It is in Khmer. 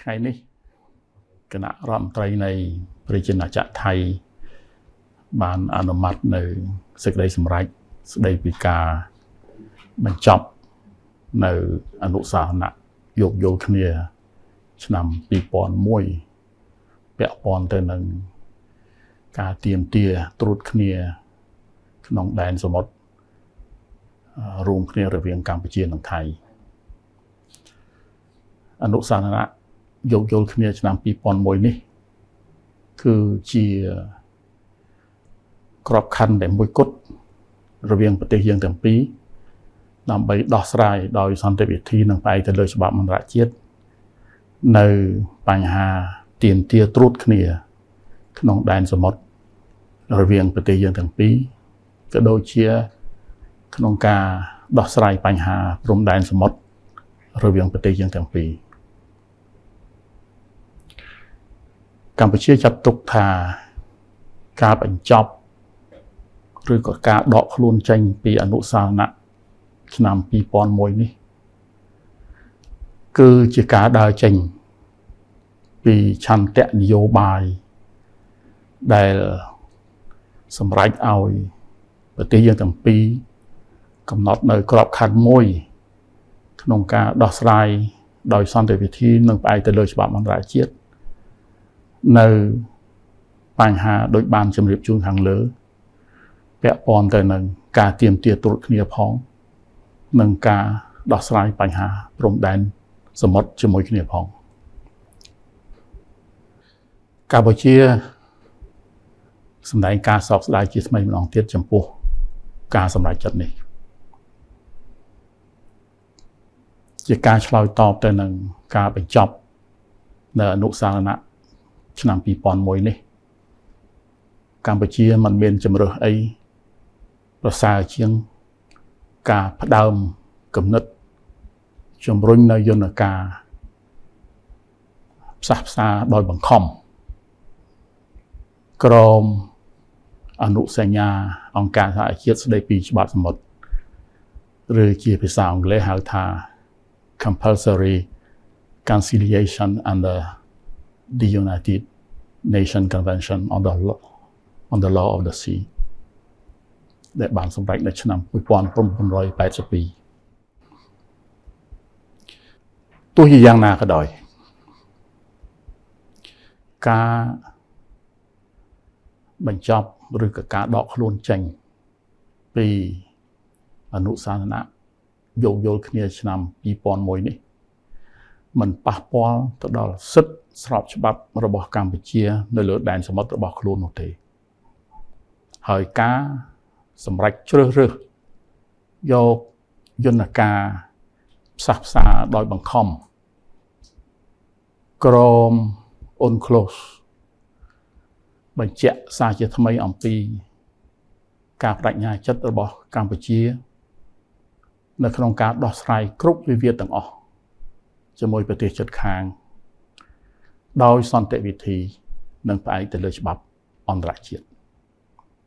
ថ្ងៃនេះគណៈរដ្ឋមន្ត្រីនៃប្រជាណាចក្រថៃបានអនុម័តនៅសេចក្តីសម្រេចស្តីពីការបញ្ចប់នៅអនុសាសនៈយោគយល់គ្នាឆ្នាំ2001ពាក់ព័ន្ធទៅនឹងការទាមទារត្រួតគ្នាក្នុងដែនសមុទ្ររួមគ្នារវាងកម្ពុជានិងថៃអនុសាសនៈយោគយល់គ្នាឆ្នាំ2001នេះគឺជាក្របខ័ណ្ឌតែមួយគត់រវាងប្រទេសយើងទាំងពីរដើម្បីដោះស្រាយដោយសន្តិវិធីនិងផ្អែកទៅលើច្បាប់អន្តរជាតិនៅបញ្ហាទាមទារត្រួតគ្នាក្នុងដែនសមុទ្ររវាងប្រទេសយើងទាំងពីរក៏ដូចជាក្នុងការដោះស្រាយបញ្ហាព្រំដែនសមុទ្ររវាងប្រទេសយើងទាំងពីរកម្ពុជាចាត់ទុកថាការបញ្ចប់ឬក៏ការដកខ្លួនចេញពីអនុសាសនៈឆ្នាំ2001នេះគឺជាការដើរចេញពីឆន្ទៈនយោបាយដែលសម្រេចឲ្យប្រទេសយើងទាំងពីរកំណត់នៅក្របខ័ណ្ឌមួយក្នុងការដោះស្រាយដោយសន្តិវិធីនិងផ្អែកទៅលើច្បាប់អន្តរជាតិនៅបញ្ហាដូចបានជម្រាបជូនខាងលើពាក់ព័ន្ធទៅនឹងការទាមទារត្រួតគ្នាផងនិងការដោះស្រាយបញ្ហាព្រំដែនសមុទ្រជាមួយគ្នាផងកម្ពុជាសម្ដែងការសោកស្ដាយជាថ្មីម្ដងទៀតចំពោះការសម្រេចចិត្តនេះជាការឆ្លើយតបទៅនឹងការបញ្ចប់នៅអនុសាសនៈឆ្នាំ2001នេះកម្ពុជាមិនមានជំរើសអីប្រសើរជាងការផ្ដើមគំនិតជំរុញនៅយន្តការផ្សះផ្សាដោយបង្ខំក្រមអនុសញ្ញាអង្គការសហជាតិស្តីពីច្បាប់សមុទ្រឬជាភាសាអង់គ្លេសហៅថា Compulsory Conciliation under the United Nations Convention on the Law of the Sea ដែលបានសម្រេចនៅឆ្នាំ1982ទោះជាយ៉ាងណាក៏ដោយការបញ្ចប់ឬក៏ការដកខ្លួនចេញពីអនុសាសនៈយោគយល់គ្នាឆ្នាំ2001នេះมันប៉ះពាល់ទៅដល់សិទ្ធិស្របច្បាប់របស់កម្ពុជានៅលើដែនសមុទ្ររបស់ខ្លួននោះទេហើយការសម្រេចជ្រើសរើសយកយន្តការផ្សះផ្សាដោយបង្ខំក្រម UNCLOS បញ្ជាក់សារជាថ្មីអំពីការបដិញ្ញាចិត្តរបស់កម្ពុជានៅក្នុងការដោះស្រាយគ្រប់វិវាទទាំងអស់ជាមួយប្រទេសជិតខាងដោយសន្តិវិធីនិងផ្អែកទៅលើច្បាប់អន្តរជាតិ